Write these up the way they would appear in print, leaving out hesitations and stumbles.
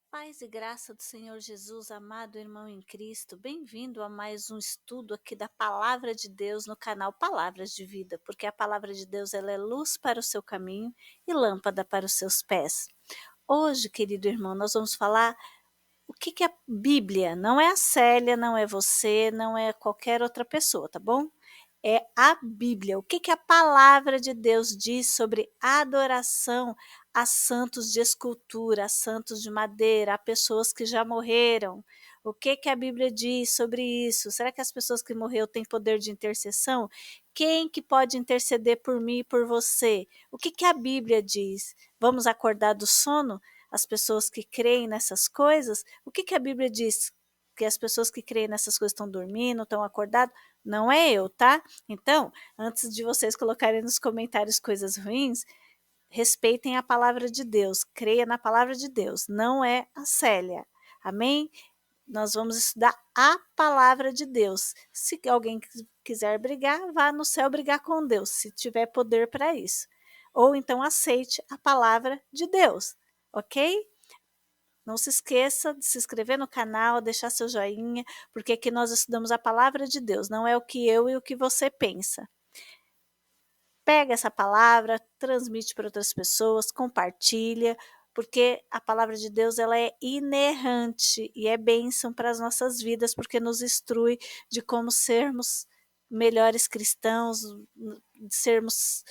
Paz e graça do Senhor Jesus, amado irmão em Cristo, bem-vindo a mais um estudo aqui da Palavra de Deus no canal Palavras de Vida, porque a Palavra de Deus ela é luz para o seu caminho e lâmpada para os seus pés. Hoje, querido irmão, nós vamos falar o que que é a Bíblia. Não é a Célia, não é você, não é qualquer outra pessoa, tá bom? É a Bíblia. O que que a palavra de Deus diz sobre adoração a santos de escultura, a santos de madeira, a pessoas que já morreram? O que que a Bíblia diz sobre isso? Será que as pessoas que morreram têm poder de intercessão? Quem que pode interceder por mim e por você? O que que a Bíblia diz? Vamos acordar do sono? As pessoas que creem nessas coisas? O que que a Bíblia diz? Que as pessoas que creem nessas coisas estão dormindo, estão acordadas? Não é eu, tá? Então, antes de vocês colocarem nos comentários coisas ruins, respeitem a palavra de Deus, creia na palavra de Deus, não é a Célia. Amém? Nós vamos estudar a palavra de Deus. Se alguém quiser brigar, vá no céu brigar com Deus, se tiver poder para isso. Ou então aceite a palavra de Deus, ok? Não se esqueça de se inscrever no canal, deixar seu joinha, porque aqui nós estudamos a palavra de Deus, não é o que eu e o que você pensa. Pega essa palavra, transmite para outras pessoas, compartilha, porque a palavra de Deus ela é inerrante e é bênção para as nossas vidas, porque nos instrui de como sermos melhores cristãos, sermos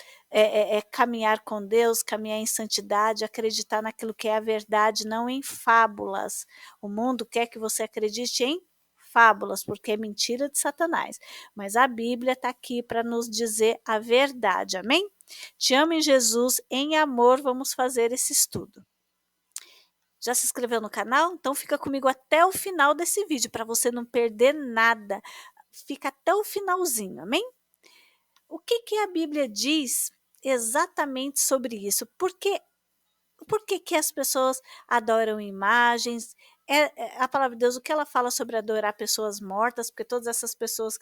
caminhar com Deus, caminhar em santidade, acreditar naquilo que é a verdade, não em fábulas. O mundo quer que você acredite em fábulas, porque é mentira de Satanás. Mas a Bíblia está aqui para nos dizer a verdade, amém? Te amo em Jesus, em amor, vamos fazer esse estudo. Já se inscreveu no canal? Então fica comigo até o final desse vídeo, para você não perder nada. Fica até o finalzinho, amém? O que que a Bíblia diz exatamente sobre isso? Por que que as pessoas adoram imagens? A palavra de Deus, o que ela fala sobre adorar pessoas mortas, porque todas essas pessoas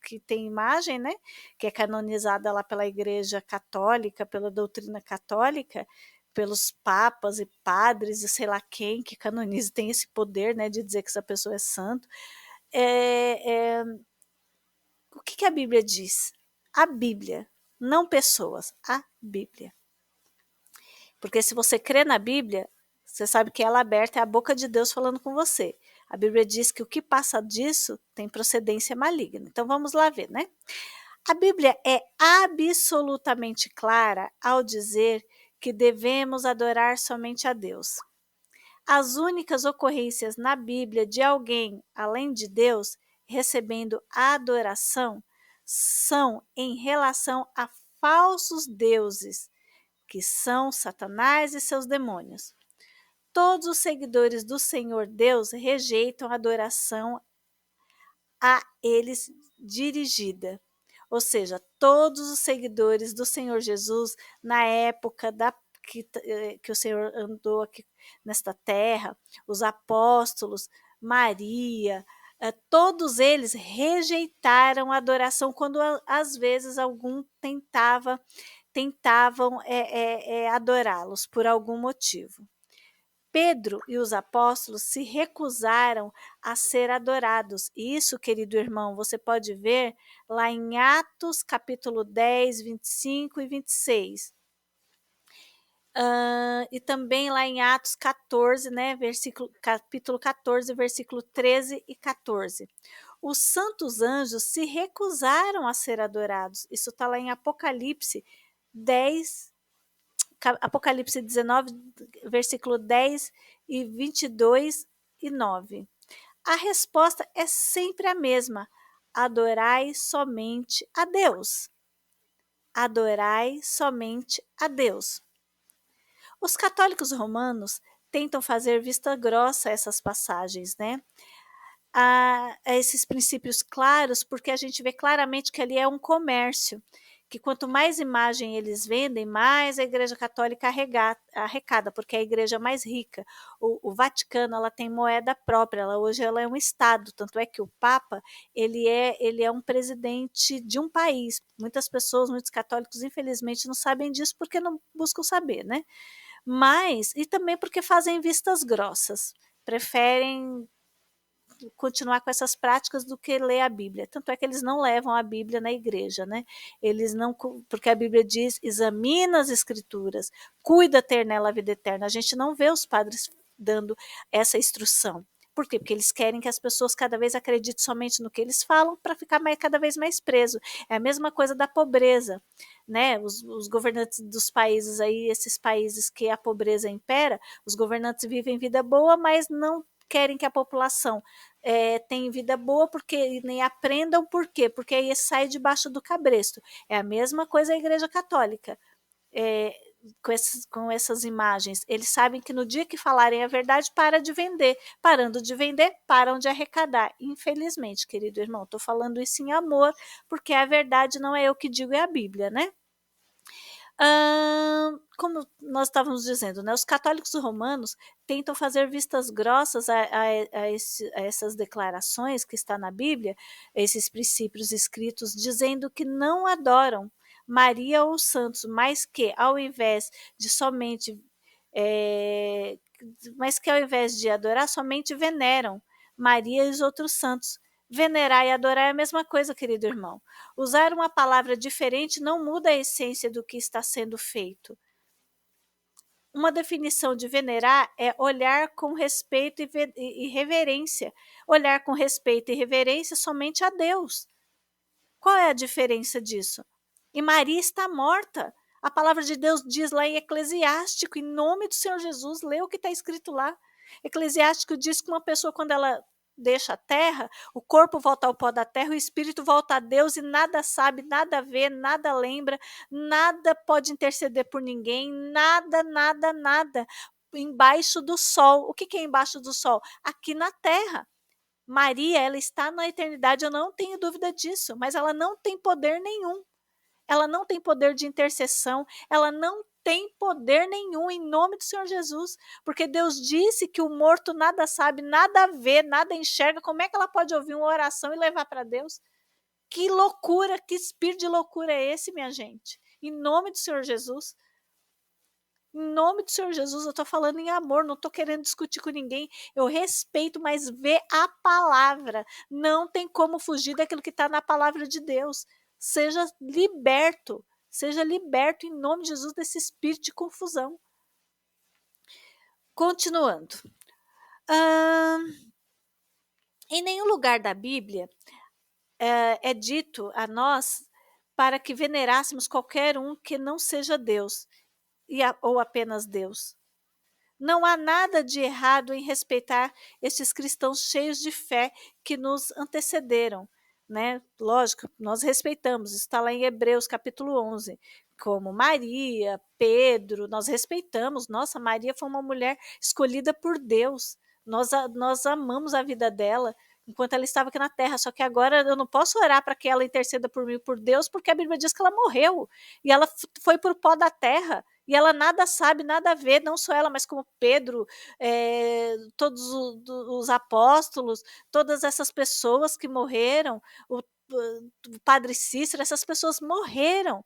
que têm imagem, né, que é canonizada lá pela Igreja Católica, pela doutrina católica, pelos papas e padres e sei lá quem que canoniza, tem esse poder, né, de dizer que essa pessoa é santo. O que que a Bíblia diz? A Bíblia, não pessoas, a Bíblia. Porque se você crê na Bíblia, você sabe que ela aberta é a boca de Deus falando com você. A Bíblia diz que o que passa disso tem procedência maligna. Então vamos lá ver, né? A Bíblia é absolutamente clara ao dizer que devemos adorar somente a Deus. As únicas ocorrências na Bíblia de alguém além de Deus recebendo adoração são em relação a falsos deuses, que são Satanás e seus demônios. Todos os seguidores do Senhor Deus rejeitam a adoração a eles dirigida. Ou seja, todos os seguidores do Senhor Jesus, na época que o Senhor andou aqui nesta terra, os apóstolos, Maria, todos eles rejeitaram a adoração quando às vezes algum tentavam adorá-los por algum motivo. Pedro e os apóstolos se recusaram a ser adorados. Isso, querido irmão, você pode ver lá em Atos capítulo 10, 25 e 26. E também lá em Atos 14, né, capítulo 14, versículo 13 e 14. Os santos anjos se recusaram a ser adorados. Isso está lá em Apocalipse 10, Apocalipse 19, versículo 10 e 22 e 9. A resposta é sempre a mesma: adorai somente a Deus. Adorai somente a Deus. Os católicos romanos tentam fazer vista grossa a essas passagens, né? A esses princípios claros, porque a gente vê claramente que ali é um comércio, que quanto mais imagem eles vendem, mais a Igreja Católica arrecada, porque é a igreja mais rica. O Vaticano ela tem moeda própria, hoje ela é um Estado, tanto é que o Papa ele é um presidente de um país. Muitas pessoas, muitos católicos, infelizmente, não sabem disso porque não buscam saber, né? Mas, e também porque fazem vistas grossas, preferem continuar com essas práticas do que ler a Bíblia. Tanto é que eles não levam a Bíblia na igreja, né? Eles não, porque a Bíblia diz: examina as escrituras, cuida ter nela a vida eterna. A gente não vê os padres dando essa instrução. Por quê? Porque eles querem que as pessoas cada vez acreditem somente no que eles falam para ficar cada vez mais preso. É a mesma coisa da pobreza, né? Os governantes dos países aí, esses países que a pobreza impera, os governantes vivem vida boa, mas não querem que a população tem vida boa, porque nem aprendam. Por quê? Porque aí sai debaixo do cabresto. É a mesma coisa a Igreja Católica. É, com essas imagens, eles sabem que no dia que falarem a verdade, para de vender. Parando de vender, param de arrecadar. Infelizmente, querido irmão, estou falando isso em amor, porque a verdade não é eu que digo, é a Bíblia, né? Como nós estávamos dizendo, né, os católicos romanos tentam fazer vistas grossas a essas declarações que está na Bíblia, esses princípios escritos, dizendo que não adoram Maria ou os santos, mas que ao invés de somente mas que ao invés de adorar, somente veneram Maria e os outros santos. Venerar e adorar é a mesma coisa, querido irmão. Usar uma palavra diferente não muda a essência do que está sendo feito. Uma definição de venerar é olhar com respeito e reverência. Olhar com respeito e reverência somente a Deus. Qual é a diferença disso? E Maria está morta. A palavra de Deus diz lá em Eclesiástico, em nome do Senhor Jesus, lê o que está escrito lá. Eclesiástico diz que uma pessoa, quando ela deixa a terra, o corpo volta ao pó da terra, o espírito volta a Deus e nada sabe, nada vê, nada lembra, nada pode interceder por ninguém, nada, nada, nada. Embaixo do sol. O que é embaixo do sol? Aqui na terra. Maria, ela está na eternidade, eu não tenho dúvida disso, mas ela não tem poder nenhum. Ela não tem poder de intercessão, ela não tem poder nenhum em nome do Senhor Jesus, porque Deus disse que o morto nada sabe, nada vê, nada enxerga. Como é que ela pode ouvir uma oração e levar para Deus? Que loucura, que espírito de loucura é esse, minha gente? Em nome do Senhor Jesus. Em nome do Senhor Jesus, eu estou falando em amor, não estou querendo discutir com ninguém. Eu respeito, mas vê a palavra. Não tem como fugir daquilo que está na palavra de Deus. Seja liberto em nome de Jesus desse espírito de confusão. Continuando. Em nenhum lugar da Bíblia é dito a nós para que venerássemos qualquer um que não seja Deus ou apenas Deus. Não há nada de errado em respeitar estes cristãos cheios de fé que nos antecederam, né? Lógico, nós respeitamos, está lá em Hebreus capítulo 11, como Maria, Pedro, nós respeitamos. Nossa, Maria foi uma mulher escolhida por Deus, nós amamos a vida dela enquanto ela estava aqui na terra, só que agora eu não posso orar para que ela interceda por mim, por Deus, porque a Bíblia diz que ela morreu, e ela foi para o pó da terra, e ela nada sabe, nada vê, não só ela, mas como Pedro, todos os apóstolos, todas essas pessoas que morreram, o padre Cícero, essas pessoas morreram.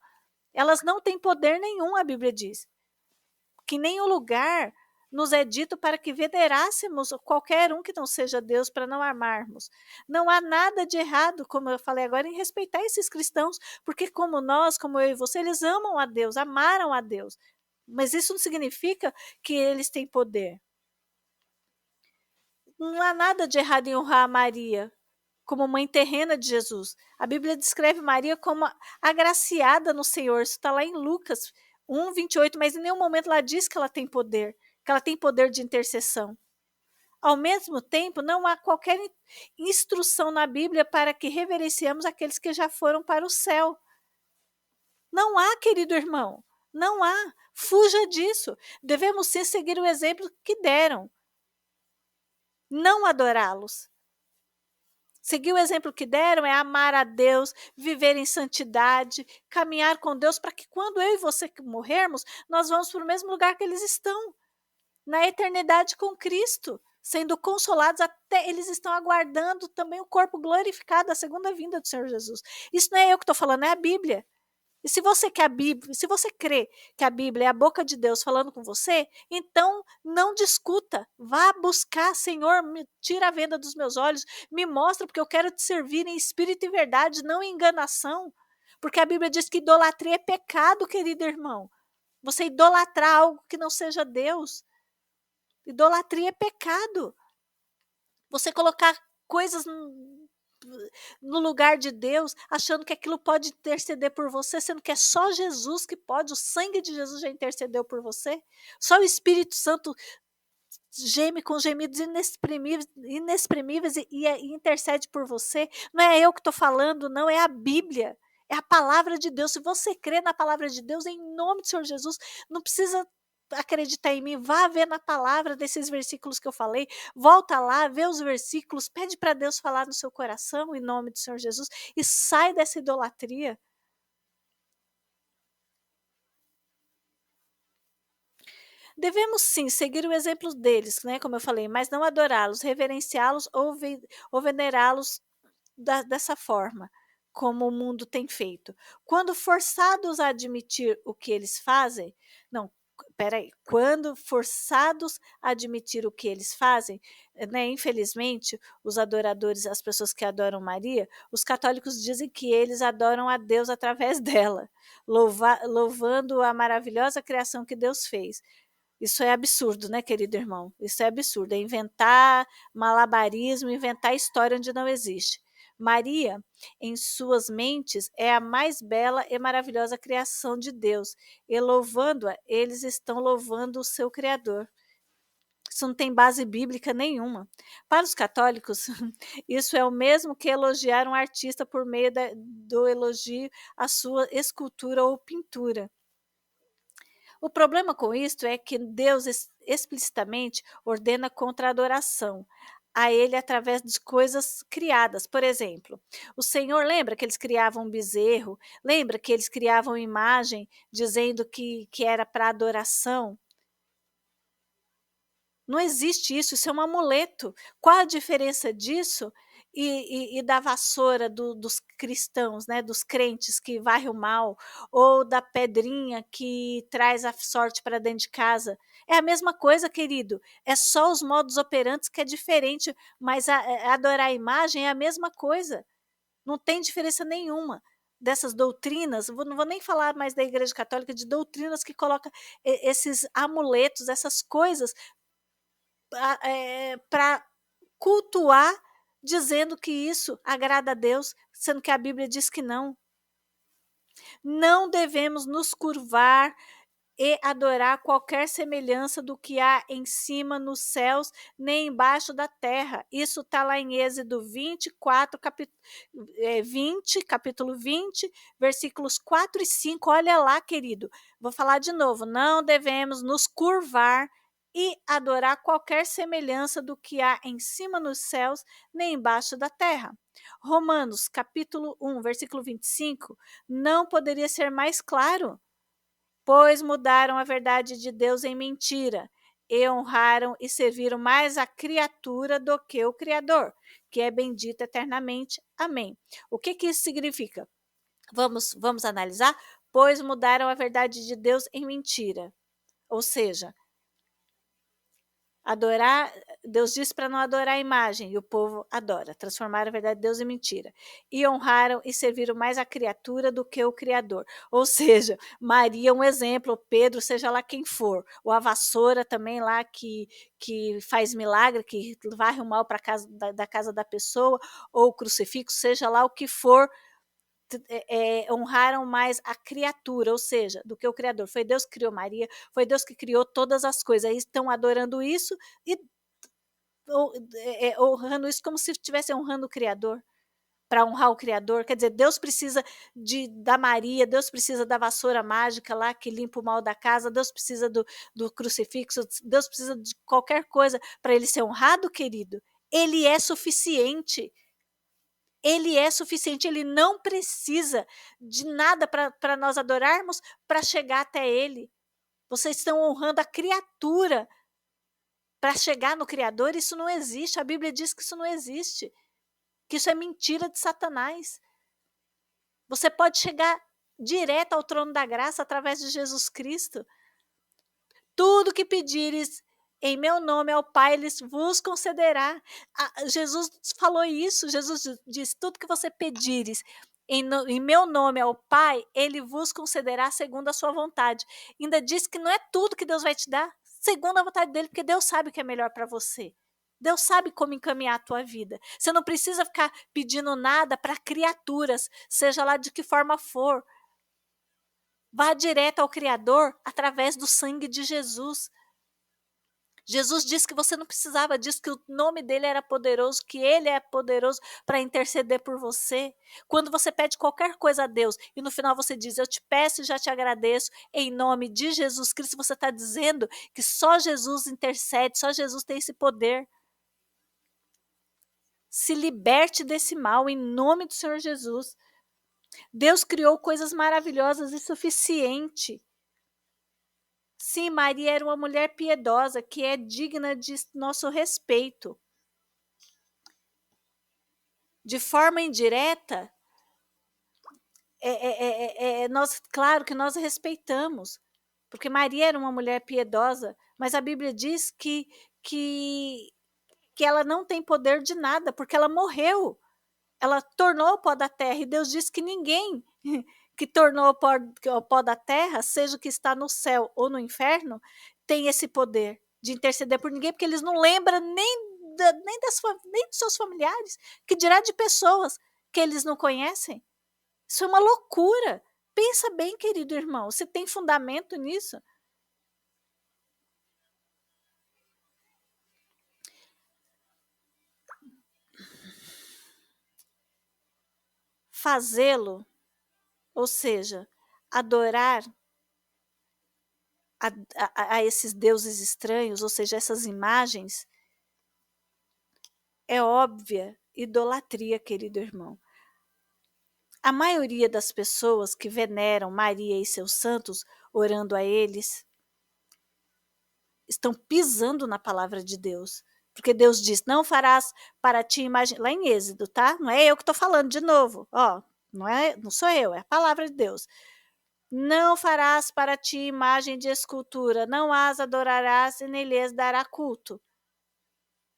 Elas não têm poder nenhum, a Bíblia diz. Que em nenhum lugar nos é dito para que venerássemos qualquer um que não seja Deus, para não amarmos. Não há nada de errado, como eu falei agora, em respeitar esses cristãos, porque como nós, como eu e você, eles amam a Deus, amaram a Deus. Mas isso não significa que eles têm poder. Não há nada de errado em honrar a Maria como mãe terrena de Jesus. A Bíblia descreve Maria como agraciada no Senhor. Isso está lá em Lucas 1:28, mas em nenhum momento ela diz que ela tem poder, que ela tem poder de intercessão. Ao mesmo tempo, não há qualquer instrução na Bíblia para que reverenciemos aqueles que já foram para o céu. Não há, querido irmão, não há. Fuja disso. Devemos sim seguir o exemplo que deram, não adorá-los. Seguir o exemplo que deram é amar a Deus, viver em santidade, caminhar com Deus, para que quando eu e você morrermos, nós vamos para o mesmo lugar que eles estão, na eternidade com Cristo, sendo consolados. Até eles estão aguardando também o corpo glorificado, a segunda vinda do Senhor Jesus. Isso não é eu que estou falando, é a Bíblia. E se você quer a Bíblia, se você crê que a Bíblia é a boca de Deus falando com você, então não discuta. Vá buscar, Senhor, me tira a venda dos meus olhos, me mostra, porque eu quero te servir em espírito e verdade, não em enganação. Porque a Bíblia diz que idolatria é pecado, querido irmão. Você idolatrar algo que não seja Deus. Idolatria é pecado. Você colocar coisas no lugar de Deus, achando que aquilo pode interceder por você, sendo que é só Jesus que pode, o sangue de Jesus já intercedeu por você. Só o Espírito Santo geme com gemidos inexprimíveis e intercede por você. Não é eu que estou falando, não, é a Bíblia. É a palavra de Deus. Se você crê na palavra de Deus, em nome do Senhor Jesus, não precisa acreditar em mim, vá ver na palavra desses versículos que eu falei, volta lá, vê os versículos, pede para Deus falar no seu coração, em nome do Senhor Jesus, e sai dessa idolatria. Devemos sim seguir o exemplo deles, né, como eu falei, mas não adorá-los, reverenciá-los ou venerá-los dessa forma, como o mundo tem feito. Quando forçados a admitir o que eles fazem, não, espera aí, quando forçados a admitir o que eles fazem, né, infelizmente, os adoradores, as pessoas que adoram Maria, os católicos dizem que eles adoram a Deus através dela, louvando a maravilhosa criação que Deus fez. Isso é absurdo, né, querido irmão? Isso é absurdo, é inventar malabarismo, inventar história onde não existe. Maria, em suas mentes, é a mais bela e maravilhosa criação de Deus, e louvando-a, eles estão louvando o seu Criador. Isso não tem base bíblica nenhuma. Para os católicos, isso é o mesmo que elogiar um artista por meio do elogio à sua escultura ou pintura. O problema com isto é que Deus explicitamente ordena contra a adoração a ele através de coisas criadas. Por exemplo, o Senhor lembra que eles criavam um bezerro, lembra que eles criavam imagem dizendo que era para adoração. Não existe isso, isso é um amuleto. Qual a diferença disso e da vassoura dos cristãos, né, dos crentes que varre o mal, ou da pedrinha que traz a sorte para dentro de casa? É a mesma coisa, querido, é só os modos operantes que é diferente, mas adorar a imagem é a mesma coisa, não tem diferença nenhuma. Dessas doutrinas, não vou nem falar mais da Igreja Católica, de doutrinas que colocam esses amuletos, essas coisas para cultuar, dizendo que isso agrada a Deus, sendo que a Bíblia diz que não. Não devemos nos curvar e adorar qualquer semelhança do que há em cima nos céus, nem embaixo da terra. Isso está lá em Êxodo 24, 20, capítulo 20, versículos 4 e 5. Olha lá, querido. Vou falar de novo. Não devemos nos curvar e adorar qualquer semelhança do que há em cima nos céus, nem embaixo da terra. Romanos, capítulo 1, versículo 25, não poderia ser mais claro. Pois mudaram a verdade de Deus em mentira, e honraram e serviram mais a criatura do que o Criador, que é bendito eternamente. Amém. O que isso significa? Vamos analisar? Pois mudaram a verdade de Deus em mentira. Ou seja, adorar, Deus disse para não adorar a imagem, e o povo adora, transformaram a verdade de Deus em mentira. E honraram e serviram mais a criatura do que o Criador. Ou seja, Maria é um exemplo, Pedro, seja lá quem for, ou a vassoura também lá que faz milagre, que varre o mal para casa da casa da pessoa, ou o crucifixo, seja lá o que for, honraram mais a criatura, ou seja, do que o Criador. Foi Deus que criou Maria, foi Deus que criou todas as coisas. Eles estão adorando isso e honrando isso como se estivessem honrando o Criador, para honrar o Criador. Quer dizer, Deus precisa da Maria, Deus precisa da vassoura mágica lá que limpa o mal da casa, Deus precisa do crucifixo, Deus precisa de qualquer coisa para ele ser honrado, querido. Ele é suficiente. Ele é suficiente, ele não precisa de nada para nós adorarmos para chegar até ele. Vocês estão honrando a criatura para chegar no Criador, isso não existe. A Bíblia diz que isso não existe, que isso é mentira de Satanás. Você pode chegar direto ao trono da graça através de Jesus Cristo. Tudo que pedires em meu nome ao Pai, Ele vos concederá. Jesus falou isso, Jesus disse, tudo que você pedires em meu nome ao Pai, Ele vos concederá segundo a sua vontade. Ainda diz que não é tudo que Deus vai te dar, segundo a vontade dEle, porque Deus sabe o que é melhor para você. Deus sabe como encaminhar a tua vida. Você não precisa ficar pedindo nada para criaturas, seja lá de que forma for. Vá direto ao Criador através do sangue de Jesus. Jesus disse que você não precisava disso, que o nome dele era poderoso, que ele é poderoso para interceder por você. Quando você pede qualquer coisa a Deus e no final você diz, eu te peço e já te agradeço, em nome de Jesus Cristo, você está dizendo que só Jesus intercede, só Jesus tem esse poder. Se liberte desse mal em nome do Senhor Jesus. Deus criou coisas maravilhosas e suficiente. Sim, Maria era uma mulher piedosa, que é digna de nosso respeito. De forma indireta, nós, claro que nós respeitamos, porque Maria era uma mulher piedosa, mas a Bíblia diz que ela não tem poder de nada, porque ela morreu. Ela tornou o pó da terra, e Deus disse que ninguém que tornou o pó da terra, seja o que está no céu ou no inferno, tem esse poder de interceder por ninguém, porque eles não lembram nem dos seus familiares, que dirá de pessoas que eles não conhecem. Isso é uma loucura. Pensa bem, querido irmão, você tem fundamento nisso? Fazê-lo, ou seja, adorar a esses deuses estranhos, ou seja, essas imagens, é óbvia idolatria, querido irmão. A maioria das pessoas que veneram Maria e seus santos, orando a eles, estão pisando na palavra de Deus. Porque Deus diz, não farás para ti imagem, lá em Êxodo, tá? Não é eu que estou falando de novo, ó, não sou eu, é a palavra de Deus. Não farás para ti imagem de escultura, não as adorarás e nem lhes dará culto.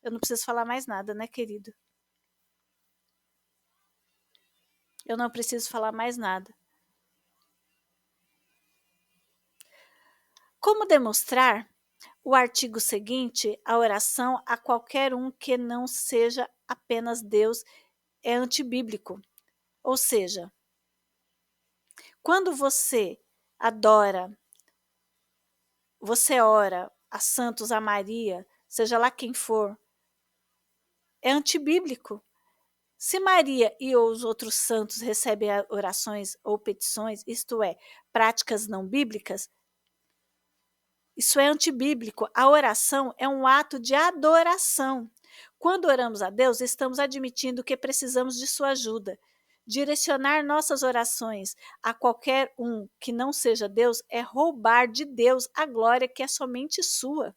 Eu não preciso falar mais nada, né, querido? Eu não preciso falar mais nada. Como demonstrar? O artigo seguinte, a oração a qualquer um que não seja apenas Deus, é antibíblico. Ou seja, quando você adora, você ora a santos, a Maria, seja lá quem for, é antibíblico. Se Maria e os outros santos recebem orações ou petições, isto é, práticas não bíblicas, isso é antibíblico. A oração é um ato de adoração. Quando oramos a Deus, estamos admitindo que precisamos de sua ajuda. Direcionar nossas orações a qualquer um que não seja Deus é roubar de Deus a glória que é somente sua.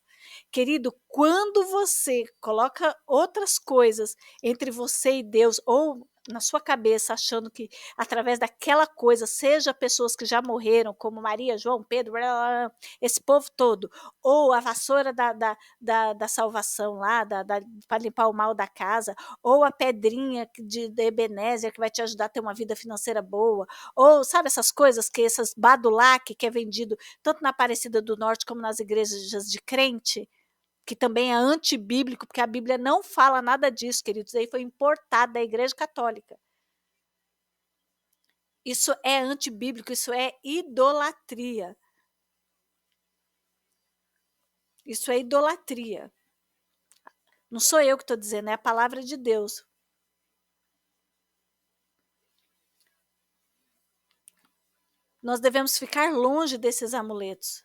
Querido, quando você coloca outras coisas entre você e Deus, ou na sua cabeça, achando que através daquela coisa, seja pessoas que já morreram, como Maria, João, Pedro, blá, blá, blá, esse povo todo, ou a vassoura da salvação lá, para limpar o mal da casa, ou a pedrinha de Ebenezer que vai te ajudar a ter uma vida financeira boa, ou sabe essas coisas, que essas badulac que é vendido tanto na Aparecida do Norte como nas igrejas de crente, que também é antibíblico, porque a Bíblia não fala nada disso, queridos. Aí foi importado da Igreja Católica. Isso é antibíblico, isso é idolatria. Isso é idolatria. Não sou eu que estou dizendo, é a palavra de Deus. Nós devemos ficar longe desses amuletos.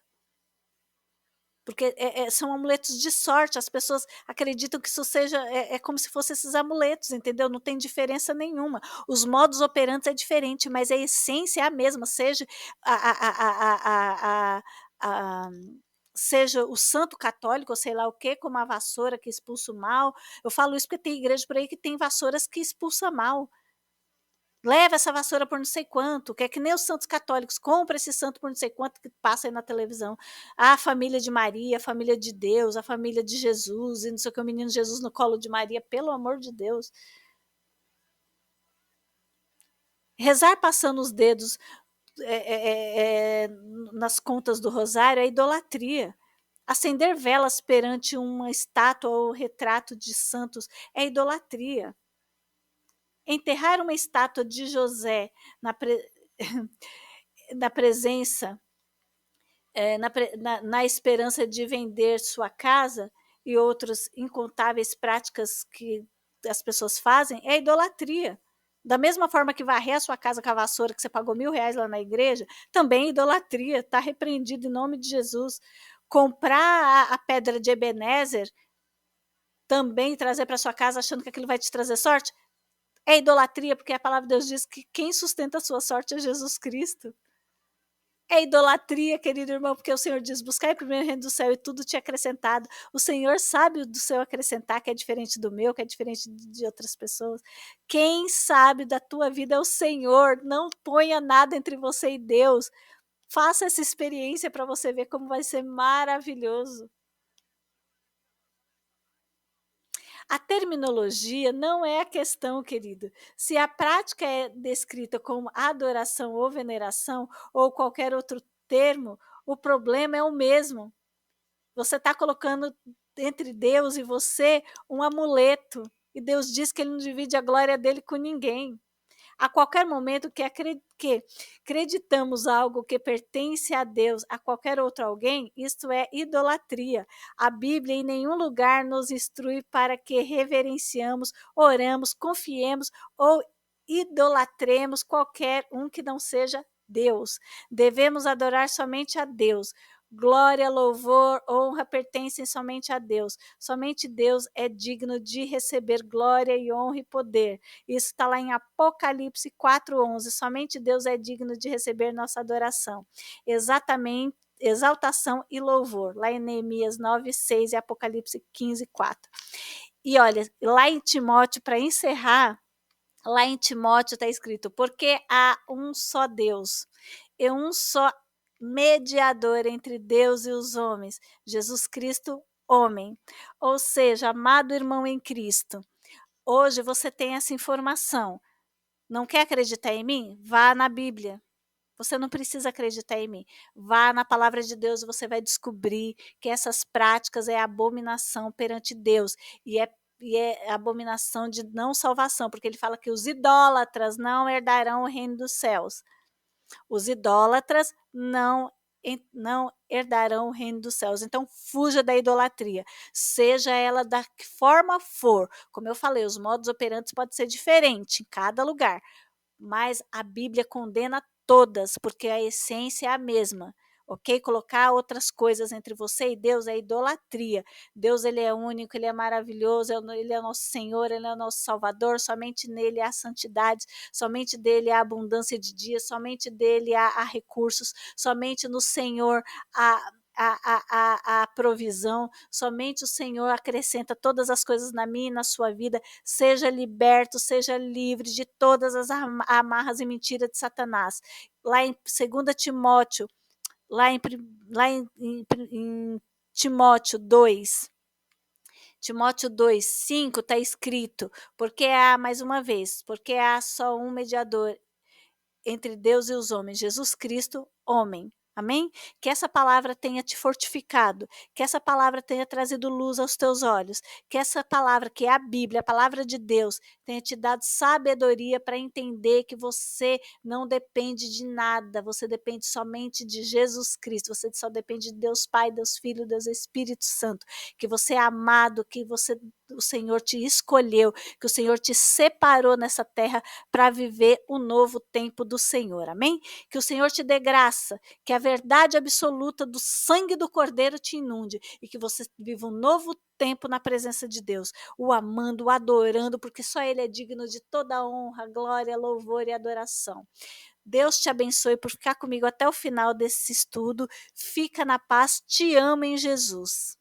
Porque são amuletos de sorte, as pessoas acreditam que isso seja, como se fossem esses amuletos, entendeu? Não tem diferença nenhuma. Os modos operantes é diferente, mas a essência é a mesma, seja seja o santo católico, ou sei lá o que, como a vassoura que expulsa o mal. Eu falo isso porque tem igreja por aí que tem vassouras que expulsam mal. leva essa vassoura por não sei quanto, que é que nem os santos católicos, compra esse santo por não sei quanto que passa aí na televisão. A família de Maria, a família de Deus, a família de Jesus, e não sei o que, o menino Jesus no colo de Maria, pelo amor de Deus. Rezar passando os dedos nas contas do rosário é idolatria. Acender velas perante uma estátua ou retrato de santos é idolatria. Enterrar uma estátua de José na, na presença, na esperança de vender sua casa e outras incontáveis práticas que as pessoas fazem é idolatria. Da mesma forma que varrer a sua casa com a vassoura que você pagou R$1.000 lá na igreja, também é idolatria, está repreendido em nome de Jesus. Comprar a pedra de Ebenezer, também trazer para sua casa achando que aquilo vai te trazer sorte, é idolatria, porque a palavra de Deus diz que quem sustenta a sua sorte é Jesus Cristo. É idolatria, querido irmão, porque o Senhor diz: buscai primeiro o reino do céu e tudo te acrescentado. O Senhor sabe do seu acrescentar, que é diferente do meu, que é diferente de outras pessoas. Quem sabe da tua vida é o Senhor. Não ponha nada entre você e Deus. Faça essa experiência para você ver como vai ser maravilhoso. A terminologia não é a questão, querido. Se a prática é descrita como adoração ou veneração, ou qualquer outro termo, o problema é o mesmo. Você está colocando entre Deus e você um amuleto. E Deus diz que ele não divide a glória dele com ninguém. A qualquer momento que acreditamos algo que pertence a Deus, a qualquer outro alguém, isto é idolatria. A Bíblia em nenhum lugar nos instrui para que reverenciamos, oramos, confiemos ou idolatremos qualquer um que não seja Deus. Devemos adorar somente a Deus. Glória, louvor, honra pertencem somente a Deus. Somente Deus é digno de receber glória e honra e poder. Isso está lá em Apocalipse 4:11. Somente Deus é digno de receber nossa adoração. Exatamente, exaltação e louvor. Lá em Neemias 9:6 e Apocalipse 15:4. E olha, lá em Timóteo, para encerrar, lá em Timóteo está escrito: porque há um só Deus e um só mediador entre Deus e os homens, Jesus Cristo, homem. Ou seja, amado irmão em Cristo, hoje você tem essa informação. Não quer acreditar em mim? Vá na Bíblia. Você não precisa acreditar em mim. Vá na palavra de Deus e você vai descobrir que essas práticas é abominação perante Deus. E é abominação de não salvação, porque ele fala que os idólatras não herdarão o reino dos céus. Os idólatras não herdarão o reino dos céus. Então, fuja da idolatria, seja ela da que forma for. Como eu falei, os modos operantes podem ser diferentes em cada lugar, mas a Bíblia condena todas, porque a essência é a mesma. Ok? Colocar outras coisas entre você e Deus é idolatria. Deus, ele é único, ele é maravilhoso, ele é o nosso Senhor, ele é o nosso Salvador, somente nele há santidade, somente dele há abundância de dias, somente dele há recursos, somente no Senhor há a provisão, somente o Senhor acrescenta todas as coisas na minha e na sua vida. Seja liberto, seja livre de todas as amarras e mentiras de Satanás. Lá em 2 Timóteo, lá em, lá em Timóteo 2, Timóteo 2:5 está escrito: porque há, mais uma vez, porque há só um mediador entre Deus e os homens, Jesus Cristo, homem. Amém? Que essa palavra tenha te fortificado, que essa palavra tenha trazido luz aos teus olhos, que essa palavra, que é a Bíblia, a palavra de Deus, tenha te dado sabedoria para entender que você não depende de nada, você depende somente de Jesus Cristo, você só depende de Deus Pai, Deus Filho, Deus Espírito Santo, que você é amado, que o Senhor te escolheu, que o Senhor te separou nessa terra para viver o novo tempo do Senhor, amém? Que o Senhor te dê graça, que a verdade absoluta do sangue do Cordeiro te inunde e que você viva um novo tempo na presença de Deus, o amando, o adorando, porque só Ele é digno de toda honra, glória, louvor e adoração. Deus te abençoe por ficar comigo até o final desse estudo. Fica na paz, te amo em Jesus.